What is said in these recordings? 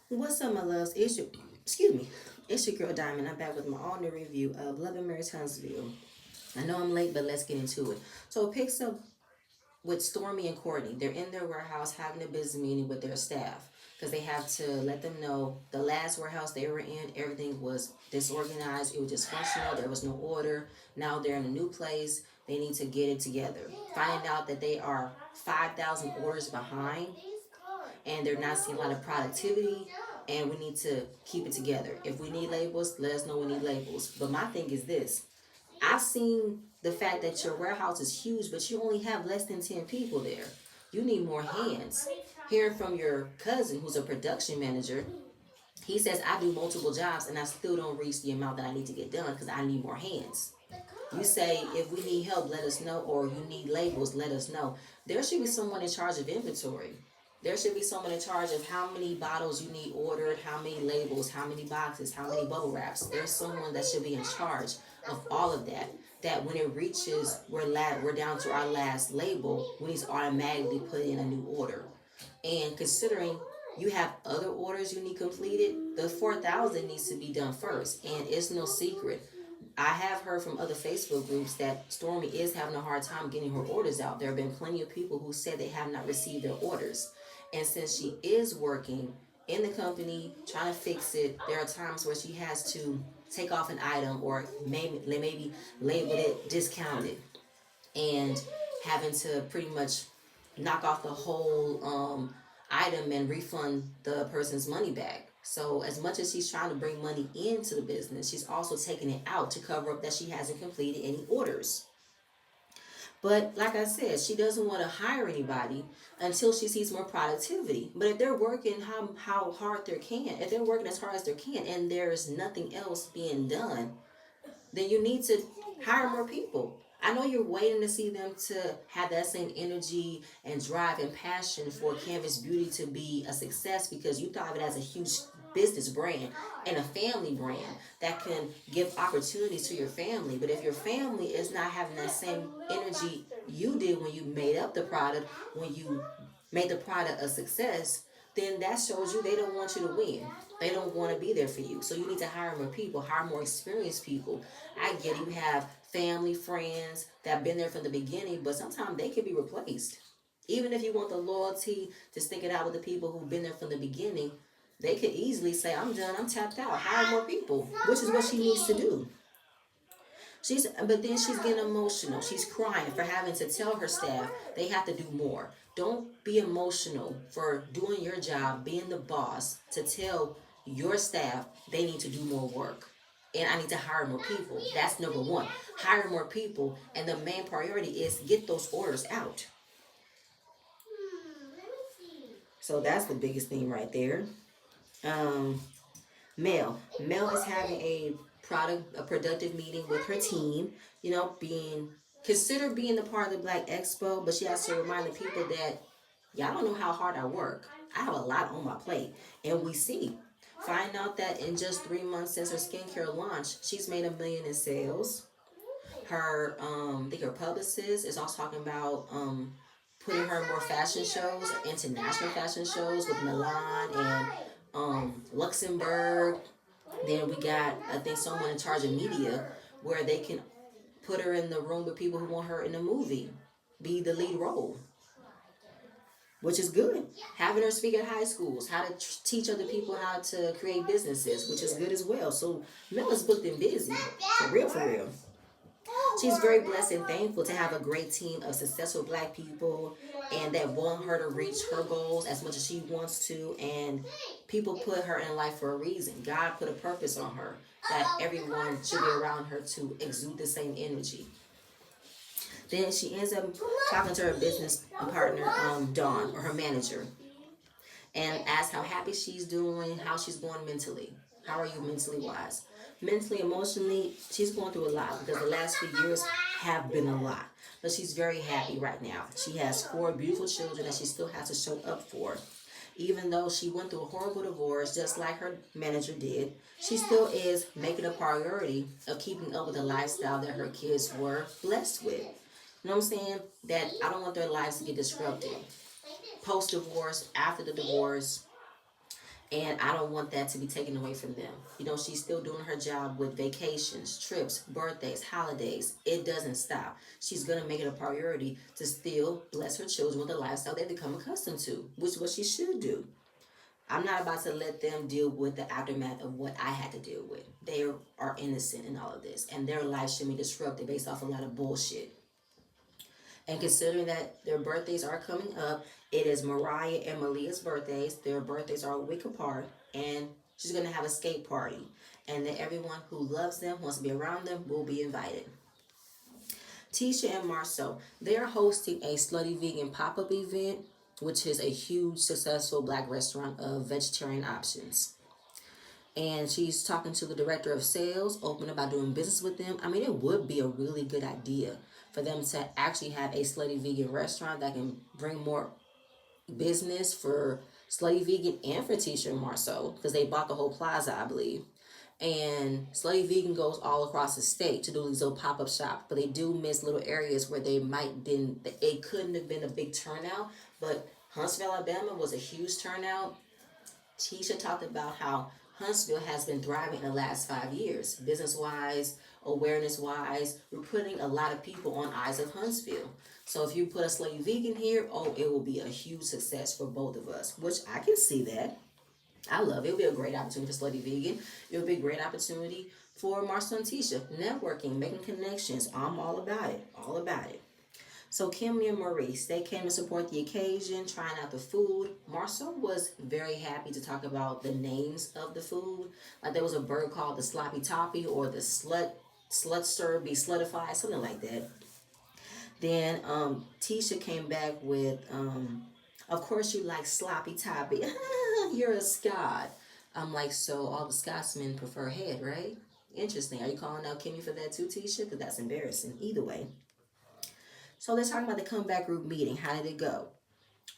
What's up, my loves? Excuse me, it's your girl Diamond. I'm back with my all new review of Love and Marriage Huntsville. I know I'm late, but let's get into it. So it picks up with Stormy and Courtney. They're in their warehouse having a business meeting with their staff because they have to let them know the last warehouse they were in, everything was disorganized, it was dysfunctional, there was no order. Now they're in a new place, they need to get it together. Finding out that they are 5,000 orders behind and they're not seeing a lot of productivity, and we need to keep it together. If we need labels, let us know we need labels. But my thing is this: I've seen the fact that your warehouse is huge, but you only have less than 10 people there. You need more hands. Hearing from your cousin, who's a production manager, he says, I do multiple jobs and I still don't reach the amount that I need to get done because I need more hands. You say, if we need help, let us know, or you need labels, let us know. There should be someone in charge of inventory. There should be someone in charge of how many bottles you need ordered, how many labels, how many boxes, how many bubble wraps. There's someone that should be in charge of all of that. That when it reaches, we're down to our last label, we need to automatically put in a new order. And considering you have other orders you need completed, the 4,000 needs to be done first. And it's no secret, I have heard from other Facebook groups that Stormy is having a hard time getting her orders out. There have been plenty of people who said they have not received their orders. And since she is working in the company, trying to fix it, there are times where she has to take off an item or maybe label it discounted and having to pretty much knock off the whole item and refund the person's money back. So as much as she's trying to bring money into the business, she's also taking it out to cover up that she hasn't completed any orders. But like I said, she doesn't want to hire anybody until she sees more productivity. But if they're working how hard they can, if they're working as hard as they can and there's nothing else being done, then you need to hire more people. I know you're waiting to see them to have that same energy and drive and passion for Canvas Beauty to be a success because you thought of it as a huge business brand and a family brand that can give opportunities to your family. But if your family is not having that same energy you did when you made up the product, when you made the product a success, then that shows you they don't want you to win. They don't want to be there for you. So you need to hire more people, hire more experienced people. I get it, you have family, friends that have been there from the beginning, but sometimes they can be replaced. Even if you want the loyalty to stick it out with the people who've been there from the beginning, they could easily say, I'm done, I'm tapped out, hire more people, which is what she needs to do. But then she's getting emotional. She's crying for having to tell her staff they have to do more. Don't be emotional for doing your job, being the boss, to tell your staff they need to do more work. And I need to hire more people. That's number one. Hire more people. And the main priority is get those orders out. So that's the biggest thing right there. Um, Mel is having a productive meeting with her team. You know, being the part of the Black Expo, but she has to remind the people that y'all don't know how hard I work. I have a lot on my plate, and we see. Find out that in just 3 months since her skincare launch, she's made $1 million in sales. I think her publicist is also talking about putting her in more fashion shows, international fashion shows with Milan and Luxembourg. Then we got, I think, someone in charge of media where they can put her in the room with people who want her in the movie, be the lead role, which is good. Having her speak at high schools, how to teach other people how to create businesses, which is good as well. So Mella's booked and busy, for real, for real. She's very blessed and thankful to have a great team of successful Black people and that want her to reach her goals as much as she wants to. And people put her in life for a reason. God put a purpose on her that everyone should be around her to exude the same energy. Then she ends up talking to her business partner, Dawn, or her manager, and ask how happy she's doing, how she's going mentally. How are you mentally wise? Mentally, emotionally, she's going through a lot because the last few years have been a lot. But she's very happy right now. She has 4 beautiful children that she still has to show up for. Even though she went through a horrible divorce, just like her manager did, she still is making a priority of keeping up with the lifestyle that her kids were blessed with. You know what I'm saying? That I don't want their lives to get disrupted. Post divorce, after the divorce, And I don't want that to be taken away from them. You know, she's still doing her job with vacations, trips, birthdays, holidays. It doesn't stop. She's going to make it a priority to still bless her children with a lifestyle they've become accustomed to, which is what she should do. I'm not about to let them deal with the aftermath of what I had to deal with. They are innocent in all of this, and their lives should be disrupted based off a lot of bullshit. And considering that their birthdays are coming up, it is Mariah and Malia's birthdays. Their birthdays are a week apart, and she's gonna have a skate party. And then everyone who loves them, wants to be around them, will be invited. Tisha and Marcel, they are hosting a Slutty Vegan pop-up event, which is a huge, successful black restaurant of vegetarian options. And she's talking to the director of sales, open about doing business with them. I mean, it would be a really good idea for them to actually have a Slutty Vegan restaurant that can bring more business for Slutty Vegan and for Tisha and Marceau, because they bought the whole plaza, I believe. And Slutty Vegan goes all across the state to do these little pop-up shops, but they do miss little areas where they might didn't it couldn't have been a big turnout. But Huntsville, Alabama was a huge turnout. Tisha talked about how Huntsville has been thriving in the last 5 years, business wise, awareness wise. We're putting a lot of people on Eyes of Huntsville. So if you put a Slutty Vegan here, oh, it will be a huge success for both of us, which I can see that. I love it. It'll be a great opportunity for Slutty Vegan. It'll be a great opportunity for Marcel and Tisha. Networking, making connections. I'm all about it. All about it. So Kimmy and Maurice, they came to support the occasion, trying out the food. Marcel was very happy to talk about the names of the food. Like there was a bird called the Sloppy Toppy or the Slutster be Slutified, something like that. Then Tisha came back with, of course you like Sloppy Toppy. You're a Scot. I'm like, so all the Scotsmen prefer head, right? Interesting. Are you calling out Kimmy for that too, Tisha? Because that's embarrassing. Either way. So let's talk about the comeback group meeting. How did it go?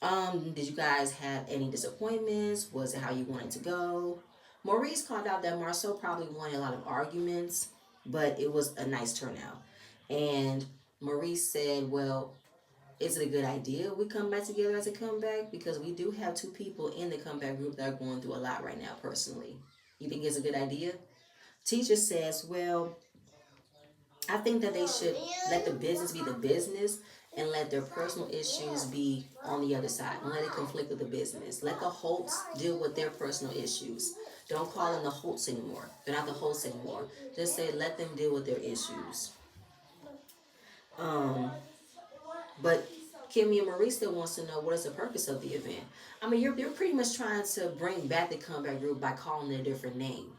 Did you guys have any disappointments? Was it how you wanted to go? Maurice called out that Marcel probably won a lot of arguments, but it was a nice turnout. And Maurice said, well, is it a good idea we come back together as a comeback? Because we do have two people in the comeback group that are going through a lot right now personally. You think it's a good idea? Teacher says, well, I think that they should let the business be the business and let their personal issues be on the other side. Don't let it conflict with the business. Let the Holtz deal with their personal issues. Don't call them the Holtz anymore. They're not the Holtz anymore. Just say let them deal with their issues. But Kimmy and Marie still wants to know what is the purpose of the event. I mean, you're pretty much trying to bring back the comeback group by calling it a different name.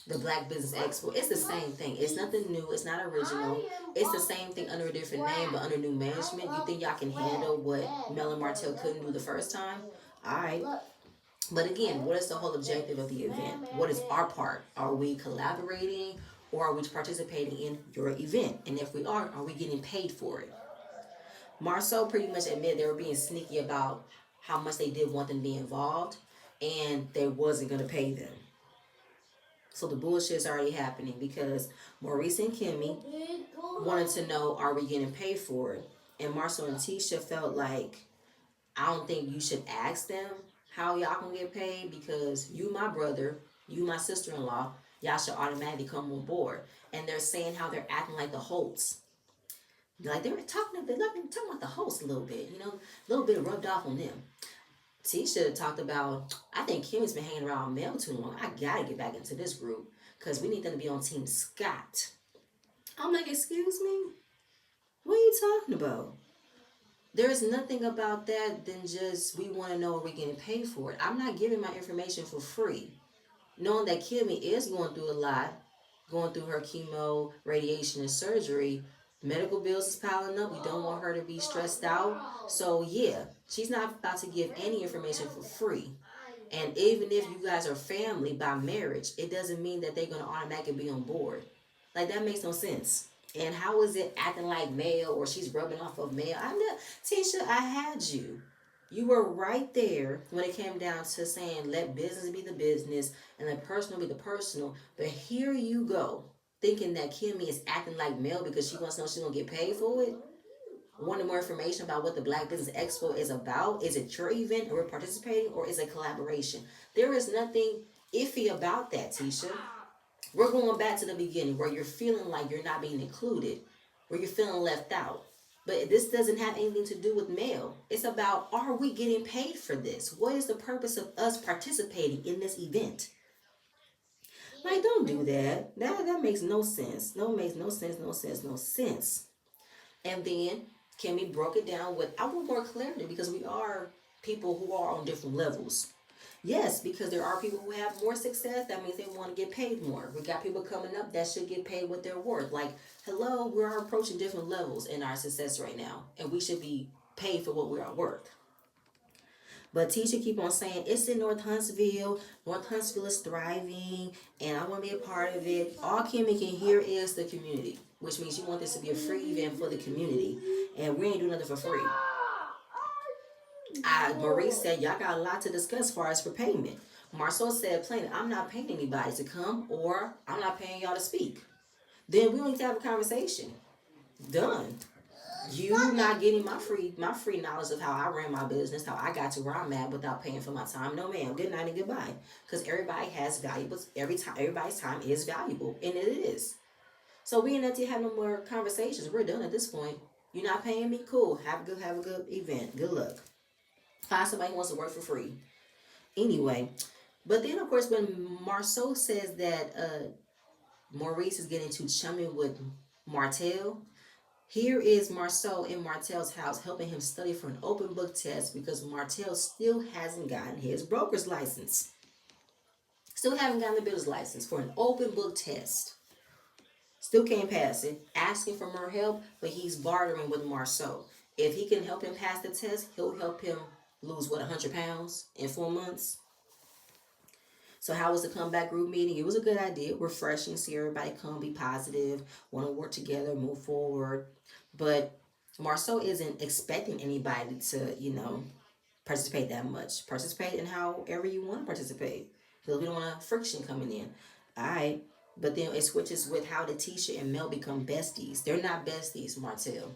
The Black Business Expo. It's the same thing. It's nothing new. It's not original. It's the same thing under a different name, but under new management. You think y'all can handle what Mel and Martel couldn't do the first time? All right. But again, what is the whole objective of the event? What is our part? Are we collaborating or are we participating in your event? And if we are we getting paid for it? Marcel pretty much admitted they were being sneaky about how much they did want them to be involved and they wasn't going to pay them. So the bullshit's already happening because Maurice and Kimmy wanted to know, are we getting paid for it? And Marcel and Tisha felt like, I don't think you should ask them how y'all gonna get paid because you my brother, you my sister-in-law, y'all should automatically come on board. And they're saying how they're acting like the Holtz. Like they were talking about the host a little bit, a little bit rubbed off on them. Tisha talked about, I think Kimmy's been hanging around Mel too long. I gotta get back into this group because we need them to be on Team Scott. I'm like, excuse me? What are you talking about? There's nothing about that than just we want to know are we getting paid for it. I'm not giving my information for free. Knowing that Kimmy is going through a lot, going through her chemo, radiation, and surgery, medical bills is piling up. We don't want her to be stressed out. So yeah, she's not about to give any information for free. And even if you guys are family by marriage, it doesn't mean that they're going to automatically be on board. Like that makes no sense. And how is it acting like male or she's rubbing off of male? I know, Tisha, I had you. You were right there when it came down to saying let business be the business and let personal be the personal. But here you go, thinking that Kimmy is acting like male because she wants to know she's going to get paid for it. wanting more information about what the Black Business Expo is about. Is it your event and we're participating, or is it collaboration? There is nothing iffy about that, Tisha. We're going back to the beginning where you're feeling like you're not being included, where you're feeling left out. But this doesn't have anything to do with mail. It's about, are we getting paid for this? What is the purpose of us participating in this event? Like, don't do that. That makes no sense. No, makes no sense, no sense, no sense. And then can we broke it down with, I want more clarity, because we are people who are on different levels. Yes, because there are people who have more success. That means they want to get paid more. We got people coming up that should get paid what they're worth. Like, hello, we are approaching different levels in our success right now, and we should be paid for what we are worth. But Tisha keep on saying, it's in North Huntsville. North Huntsville is thriving, and I want to be a part of it. All Kimmy can hear is the community, which means you want this to be a free event for the community, and we ain't doing nothing for free. Maurice said, y'all got a lot to discuss as far as for payment. Marcel said plainly, I'm not paying anybody to come, or I'm not paying y'all to speak. Then we don't need to have a conversation. Done. You not getting my free knowledge of how I ran my business, how I got to where I'm at without paying for my time. No, ma'am. Good night and goodbye. Because everybody has valuables. Everybody's time is valuable, and it is. So we ain't have to have no more conversations. We're done at this point. You're not paying me? Cool. Have a good event. Good luck. Find somebody who wants to work for free. Anyway, but then of course when Marceau says that Maurice is getting too chummy with Martel, here is Marceau in Martel's house helping him study for an open book test because Martel still hasn't gotten his broker's license. Still haven't gotten the builder's license for an open book test. Still can't pass it. Asking for more help, but he's bartering with Marceau. If he can help him pass the test, he'll help him lose, 100 pounds in 4 months? So how was the comeback group meeting? It was a good idea. Refreshing, see everybody come, be positive, want to work together, move forward. But Marceau isn't expecting anybody to, participate that much. Participate in however you want to participate. Because we don't want friction coming in. All right. But then it switches with how did Tisha and Mel become besties. They're not besties, Martel.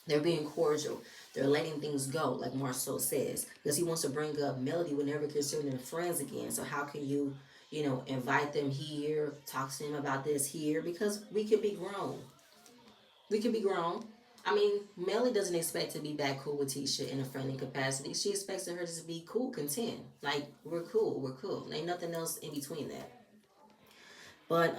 They're being cordial. They're letting things go, like Marceau says, because he wants to bring up Melody whenever considering them friends again. So how can you, invite them here, talk to them about this here? Because we can be grown. We can be grown. I mean, Melody doesn't expect to be back cool with Tisha in a friendly capacity. She expects her to be cool, content. Like, we're cool. Ain't nothing else in between that. But,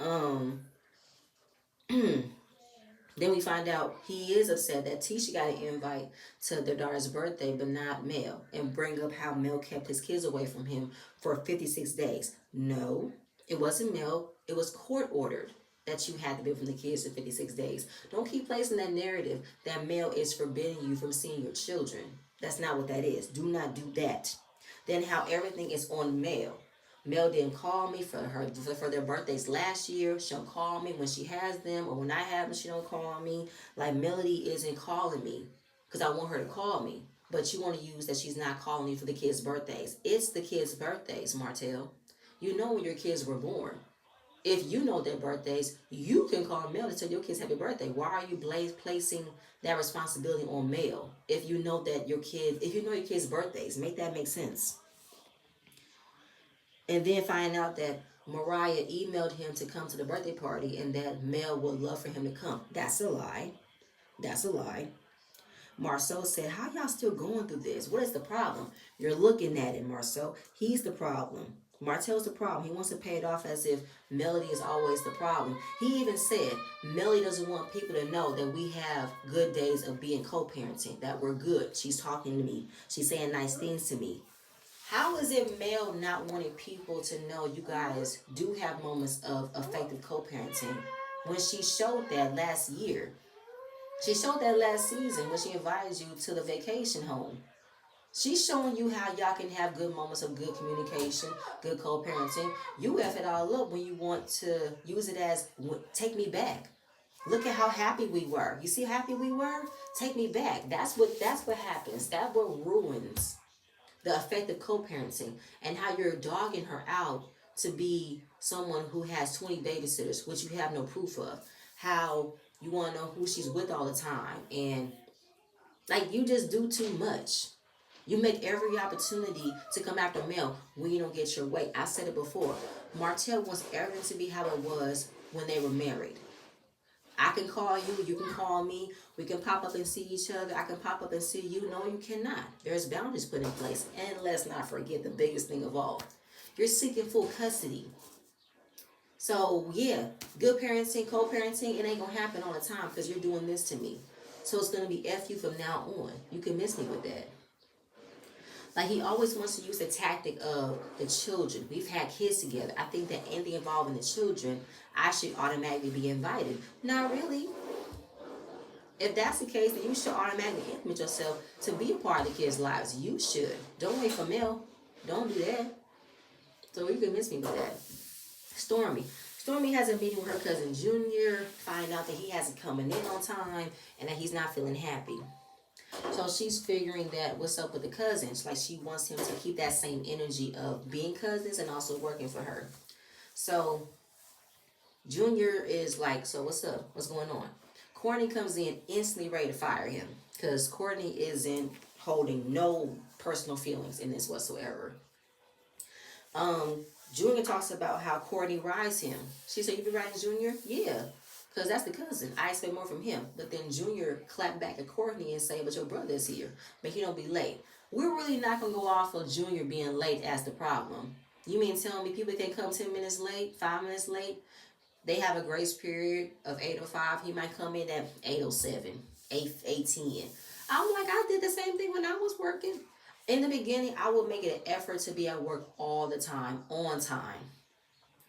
then we find out he is upset that Tisha got an invite to their daughter's birthday, but not Mel, and bring up how Mel kept his kids away from him for 56 days. No, it wasn't Mel. It was court ordered that you had to be from the kids for 56 days. Don't keep placing that narrative that Mel is forbidding you from seeing your children. That's not what that is. Do not do that. Then how everything is on Mel. Mel didn't call me for their birthdays last year. She'll call me when she has them, or when I have them, she don't call me. Like, Melody isn't calling me because I want her to call me. But you want to use that she's not calling you for the kids' birthdays. It's the kids' birthdays, Martel. You know when your kids were born. If you know their birthdays, you can call Mel to tell your kids happy birthday. Why are you placing that responsibility on Mel if you know that your kids' birthdays? Make that make sense. And then find out that Mariah emailed him to come to the birthday party and that Mel would love for him to come. That's a lie. That's a lie. Marceau said, how y'all still going through this? What is the problem? You're looking at it, Marceau. He's the problem. Martel's the problem. He wants to pay it off as if Melody is always the problem. He even said Melody doesn't want people to know that we have good days of being co-parenting, that we're good. She's talking to me. She's saying nice things to me. How is it Mel not wanting people to know you guys do have moments of effective co-parenting when she showed that last year? She showed that last season when she invited you to the vacation home. She's showing you how y'all can have good moments of good communication, good co-parenting. You F it all up when you want to use it as, take me back. Look at how happy we were. You see how happy we were? Take me back. That's what happens. That's what ruins the effective co-parenting, and how you're dogging her out to be someone who has 20 babysitters, which you have no proof of. How you want to know who she's with all the time, and Like, you just do too much. You make every opportunity to come after Mel when you don't get your way. I said it before. Martel wants everything to be how it was when they were married. I can call you, you can call me, we can pop up and see each other, I can pop up and see you. No, you cannot. There's boundaries put in place. And let's not forget the biggest thing of all. You're seeking full custody. So yeah, good parenting, co-parenting, it ain't gonna happen all the time because you're doing this to me. So it's gonna be F you from now on. You can miss me with that. Like, he always wants to use the tactic of the children. We've had kids together. I think that anything involving the children, I should automatically be invited. Not really. If that's the case, then you should automatically implement yourself to be a part of the kids' lives. You should. Don't wait for Mel. Don't do that. So you can miss me with that. Stormy. Stormy has a meeting with her cousin Junior, find out that he hasn't coming in on time and that he's not feeling happy. So she's figuring that what's up with the cousins. Like, she wants him to keep that same energy of being cousins and also working for her. So Junior is like, so what's up? What's going on? Courtney comes in instantly ready to fire him because Courtney isn't holding no personal feelings in this whatsoever. Junior talks about how Courtney rides him. She said, "You be riding Junior?" Yeah, because that's the cousin. I expect more from him. But then Junior clapped back at Courtney and say, "But your brother's here. But he don't be late." We're really not going to go off of Junior being late as the problem. You mean tell me people can come 10 minutes late, 5 minutes late? They have a grace period of 8:05. He might come in at 8:07, 8:10. I'm like, I did the same thing when I was working. In the beginning, I would make it an effort to be at work all the time, on time.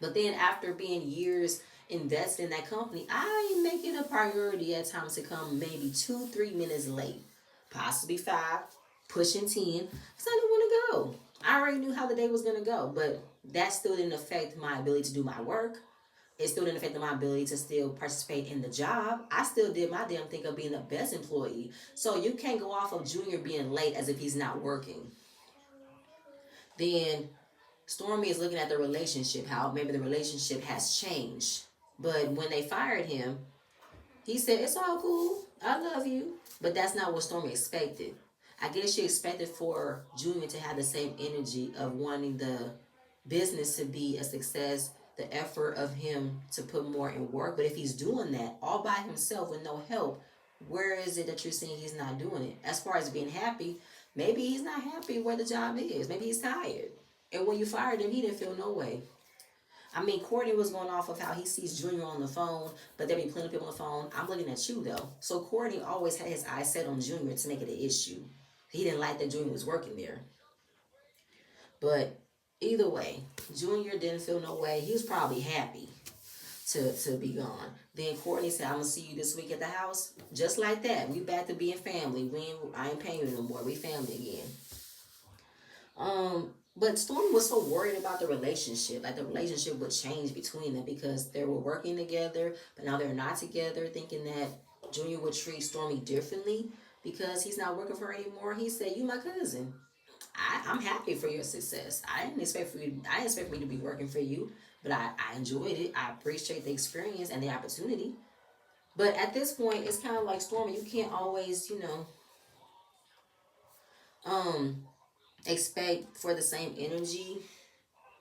But then after being years invested in that company, I make it a priority at times to come maybe 2, 3 minutes late, possibly 5, pushing 10, because I didn't want to go. I already knew how the day was going to go, but that still didn't affect my ability to do my work. It still didn't affect my ability to still participate in the job. I still did my damn thing of being the best employee. So you can't go off of Junior being late as if he's not working. Then Stormy is looking at the relationship, how maybe the relationship has changed. But when they fired him, he said, "It's all cool. I love you." But that's not what Stormy expected. I guess she expected for Junior to have the same energy of wanting the business to be a success, the effort of him to put more in work. But if he's doing that all by himself with no help, where is it that you're seeing he's not doing it? As far as being happy, maybe he's not happy where the job is. Maybe he's tired. And when you fired him, he didn't feel no way. I mean, Courtney was going off of how he sees Junior on the phone, but there be plenty of people on the phone. I'm looking at you, though. So Courtney always had his eyes set on Junior to make it an issue. He didn't like that Junior was working there. But either way, Junior didn't feel no way. He was probably happy to be gone. Then Courtney said, "I'm gonna see you this week at the house." Just like that, we back to being family. I ain't paying you no more. We family again. But Storm was so worried about the relationship, like the relationship would change between them because they were working together, but now they're not together, thinking that Junior would treat Stormy differently because he's not working for her anymore. He said, "You my cousin. I'm happy for your success. I didn't expect for you. I didn't expect me to be working for you, but I enjoyed it. I appreciate the experience and the opportunity." But at this point, it's kind of like Stormy. You can't always, um, expect for the same energy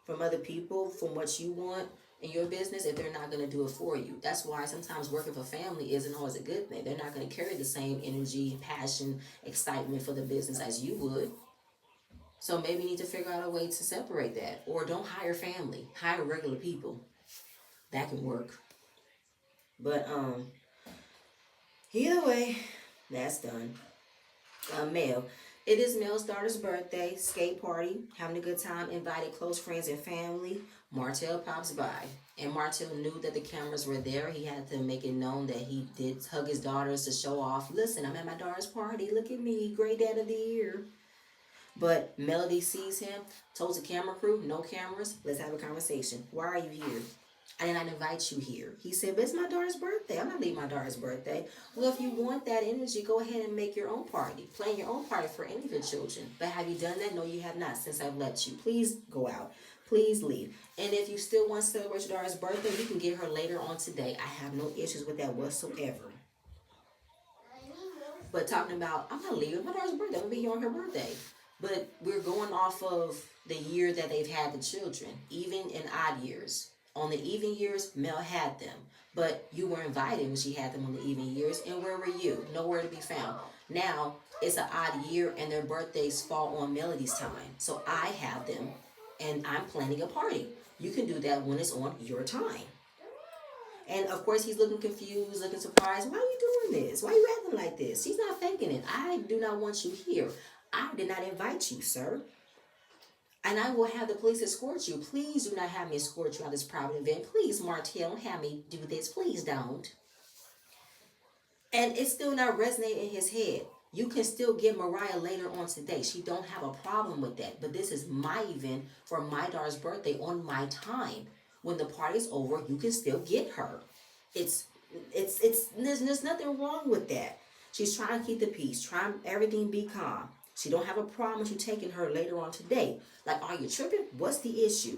from other people from what you want in your business if they're not going to do it for you. That's why sometimes working for family isn't always a good thing. They're not going to carry the same energy, passion, excitement for the business as you would. So maybe you need to figure out a way to separate that. Or don't hire family. Hire regular people. That can work. But either way, that's done. Mel. It is Mel's daughter's birthday, skate party, having a good time, invited close friends and family. Martel pops by. And Martel knew that the cameras were there. He had to make it known that he did hug his daughters to show off. "Listen, I'm at my daughter's party. Look at me, great dad of the year." But Melody sees him, told the camera crew, "No cameras, let's have a conversation. Why are you here?" "I did not invite you here." He said, "But it's my daughter's birthday. I'm not leaving my daughter's birthday." "Well, if you want that energy, go ahead and make your own party. Plan your own party for any of your children. But have you done that?" "No, you have not since I've let you. Please go out. Please leave. And if you still want to celebrate your daughter's birthday, you can get her later on today. I have no issues with that whatsoever." But talking about, I'm not leaving my daughter's birthday. I'm gonna be here on her birthday. But we're going off of the year that they've had the children, even in odd years. On the even years, Mel had them. But you were invited when she had them on the even years, and where were you? Nowhere to be found. Now it's an odd year, and their birthdays fall on Melody's time. So I have them, and I'm planning a party. You can do that when it's on your time. And of course, he's looking confused, looking surprised. Why are you doing this? Why are you acting like this? She's not faking it. I do not want you here. I did not invite you, sir. And I will have the police escort you. Please do not have me escort you at this private event. Please, Martel, don't have me do this. Please don't. And it's still not resonating in his head. You can still get Mariah later on today. She don't have a problem with that. But this is my event for my daughter's birthday on my time. When the party's over, you can still get her. It's there's nothing wrong with that. She's trying to keep the peace, trying everything be calm. She don't have a problem with you taking her later on today. Like, are you tripping? What's the issue?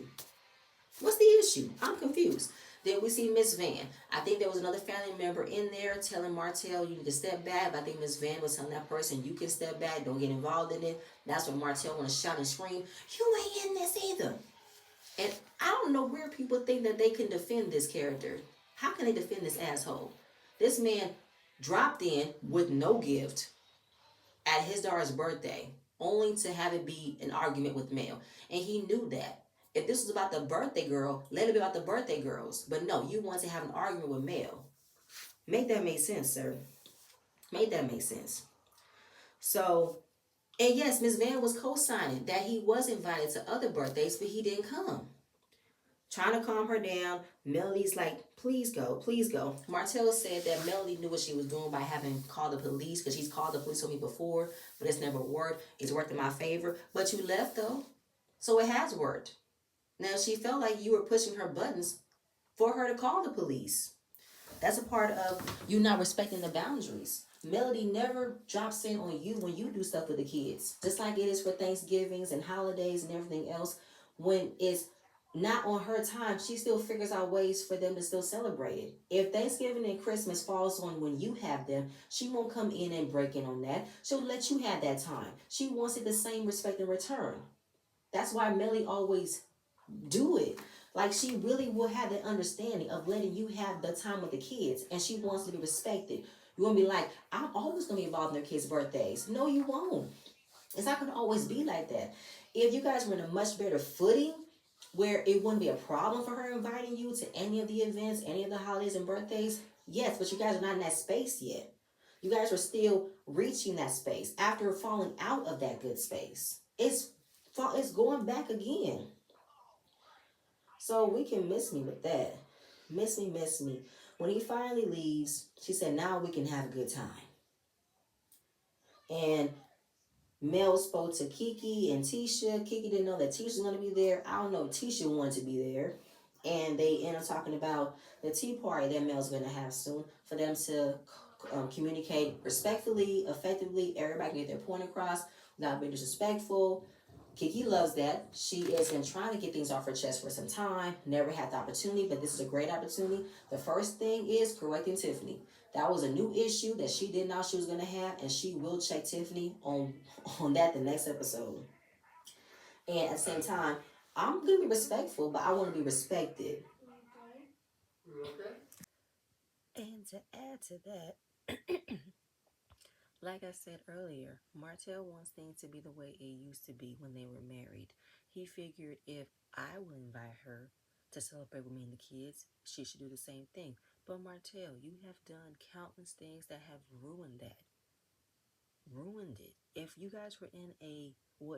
What's the issue? I'm confused. Then we see Miss Van. I think there was another family member in there telling Martel you need to step back. But I think Miss Van was telling that person you can step back, don't get involved in it. That's when Martel want to shout and scream, you ain't in this either. And I don't know where people think that they can defend this character. How can they defend this asshole? This man dropped in with no gift at his daughter's birthday, only to have it be an argument with Mel. And he knew that. If this was about the birthday girl, let it be about the birthday girls. But no, you want to have an argument with Mel. Make that make sense, sir. Make that make sense. So, and yes, Miss Van was co-signing that he was invited to other birthdays, but he didn't come. Trying to calm her down. Melody's like, please go, please go. Martell said that Melody knew what she was doing by having called the police, because she's called the police on me before, but it's never worked. It's worked in my favor. But you left though. So it has worked. Now she felt like you were pushing her buttons for her to call the police. That's a part of you not respecting the boundaries. Melody never drops in on you when you do stuff with the kids. Just like it is for Thanksgivings and holidays and everything else. When it's not on her time, she still figures out ways for them to still celebrate it. If Thanksgiving and Christmas falls on when you have them, she won't come in and break in on that. She'll let you have that time. She wants it the same respect in return. That's why Melly always do it. Like, she really will have that understanding of letting you have the time with the kids, and she wants to be respected. You won't be like, I'm always going to be involved in their kids' birthdays. No, you won't. It's not going to always be like that. If you guys were in a much better footing, where it wouldn't be a problem for her inviting you to any of the events, any of the holidays and birthdays, yes, but you guys are not in that space yet. You guys are still reaching that space after falling out of that good space. It's going back again. So we can miss me with that. Miss me, miss me. When he finally leaves, she said, now we can have a good time. And Mel spoke to Kiki and Tisha. Kiki didn't know that Tisha was going to be there. I don't know if Tisha wanted to be there. And they end up talking about the tea party that Mel's going to have soon for them to communicate respectfully, effectively. Everybody can get their point across without being disrespectful. Kiki loves that. She has been trying to get things off her chest for some time. Never had the opportunity, but this is a great opportunity. The first thing is correcting Tiffany. That was a new issue that she didn't know she was going to have, and she will check Tiffany on that the next episode. And at the same time, I'm going to be respectful, but I want to be respected. And to add to that, like I said earlier, Martel wants things to be the way it used to be when they were married. He figured if I will invite her to celebrate with me and the kids, she should do the same thing. But Martel, you have done countless things that have ruined that. Ruined it. If you guys were in a, well,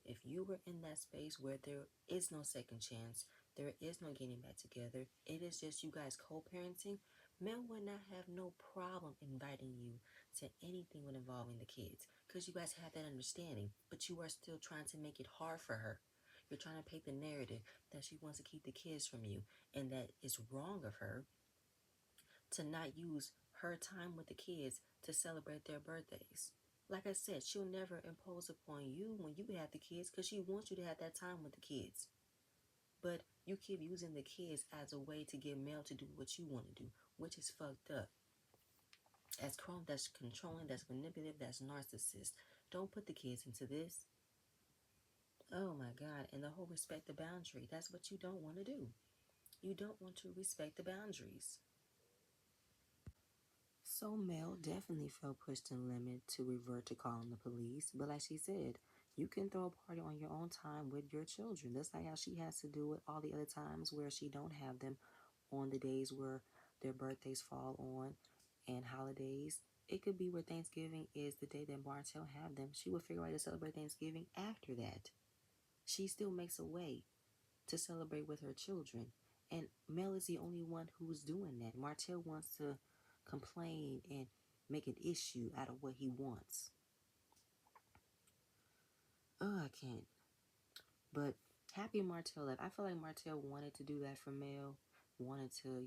if you were in that space where there is no second chance, there is no getting back together, it is just you guys co-parenting, Mel would not have no problem inviting you to anything with involving the kids, because you guys have that understanding, but you are still trying to make it hard for her. You're trying to paint the narrative that she wants to keep the kids from you, and that it's wrong of her to not use her time with the kids to celebrate their birthdays. Like I said, she'll never impose upon you when you have the kids, because she wants you to have that time with the kids. But you keep using the kids as a way to get Mel to do what you want to do, which is fucked up. That's controlling, that's manipulative, that's narcissist. Don't put the kids into this. Oh my God. And the whole respect the boundary. That's what you don't want to do. You don't want to respect the boundaries. So Mel definitely felt pushed to the limit to revert to calling the police. But like she said, you can throw a party on your own time with your children. That's like how she has to do it all the other times where she don't have them on the days where their birthdays fall on and holidays. It could be where Thanksgiving is the day that Martel have them. She would figure out to celebrate Thanksgiving after that. She still makes a way to celebrate with her children. And Mel is the only one who's doing that. Martel wants to complain and make an issue out of what he wants. Oh, I can't. But happy Martel left. I feel like Martel wanted to do that for Mel, wanted to,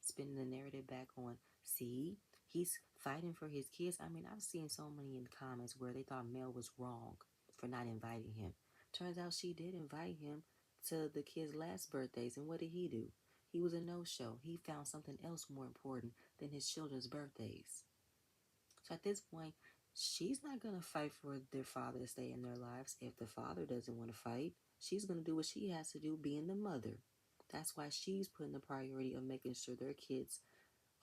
spin the narrative back on, see, he's fighting for his kids. I mean, I've seen so many in the comments where they thought Mel was wrong for not inviting him. Turns out she did invite him to the kids' last birthdays, and what did he do? He was a no-show. He found something else more important than his children's birthdays. So at this point, she's not going to fight for their father to stay in their lives. If the father doesn't want to fight, she's going to do what she has to do, being the mother. That's why she's putting the priority of making sure their kids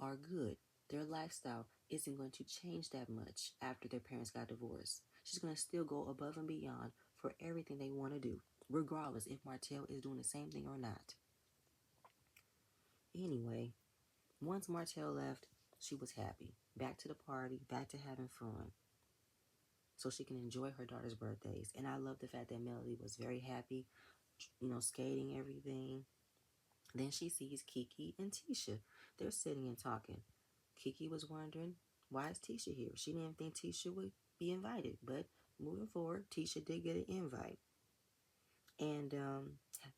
are good. Their lifestyle isn't going to change that much after their parents got divorced. She's going to still go above and beyond for everything they want to do, regardless if Martel is doing the same thing or not. Anyway, once Martel left, she was happy. Back to the party, back to having fun, so she can enjoy her daughter's birthdays. And I love the fact that Melody was very happy, skating everything. Then she sees Kiki and Tisha. They're sitting and talking. Kiki was wondering, why is Tisha here? She didn't think Tisha would be invited. But moving forward, Tisha did get an invite. And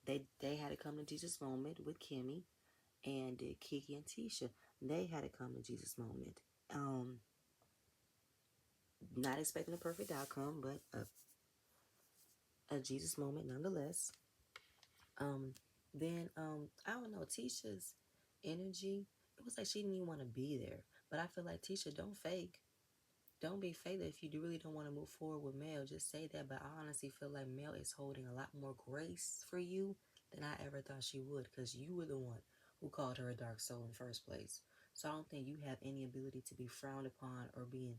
they had to come to Jesus Moment with Kimmy. And Kiki and Tisha, they had to come to Jesus Moment. Not expecting a perfect outcome, but a Jesus moment nonetheless. Then I don't know, Tisha's energy, it was like she didn't even want to be there. But I feel like Tisha, don't fake. Don't be fake that if you really don't want to move forward with Mel. Just say that. But I honestly feel like Mel is holding a lot more grace for you than I ever thought she would, because you were the one who called her a dark soul in the first place. So I don't think you have any ability to be frowned upon or being,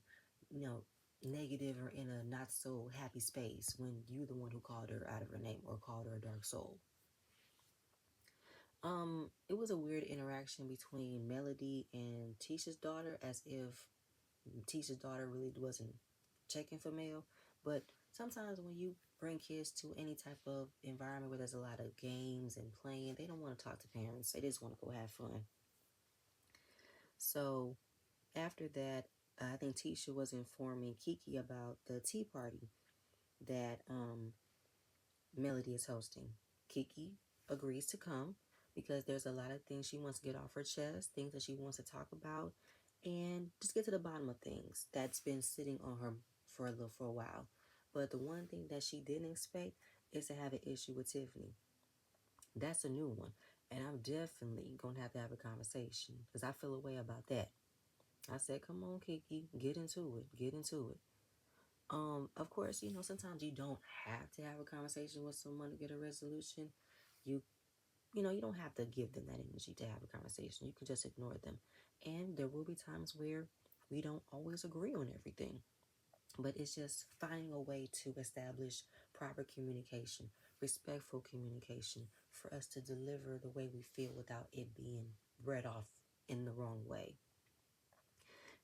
negative or in a not so happy space when you're the one who called her out of her name or called her a dark soul. It was a weird interaction between Melody and Tisha's daughter, as if Tisha's daughter really wasn't checking for Mel. But sometimes when you bring kids to any type of environment where there's a lot of games and playing, they don't want to talk to parents. They just want to go have fun. So after that, I think Tisha was informing Kiki about the tea party that Melody is hosting. Kiki agrees to come because there's a lot of things she wants to get off her chest, things that she wants to talk about, and just get to the bottom of things that's been sitting on her for a while. But the one thing that she didn't expect is to have an issue with Tiffany. That's a new one. And I'm definitely going to have a conversation because I feel a way about that. I said, come on, Kiki, get into it. Get into it. Of course, sometimes you don't have to have a conversation with someone to get a resolution. You you don't have to give them that energy to have a conversation. You can just ignore them. And there will be times where we don't always agree on everything. But it's just finding a way to establish proper communication, respectful communication, for us to deliver the way we feel without it being read off in the wrong way.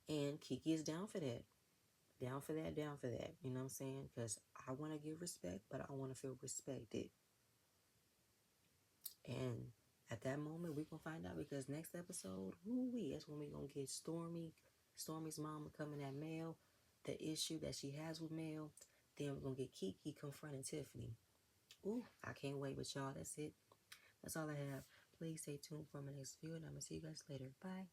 And Kiki is down for that. Down for that, down for that. You know what I'm saying? Because I want to give respect, but I want to feel respected. And at that moment, we're going to find out, because next episode, that's when we're going to get Stormy's mama coming at Mel, the issue that she has with Mel. Then we're going to get Kiki confronting Tiffany. I can't wait with y'all. That's it. That's all I have. Please stay tuned for my next video, and I'm going to see you guys later. Bye.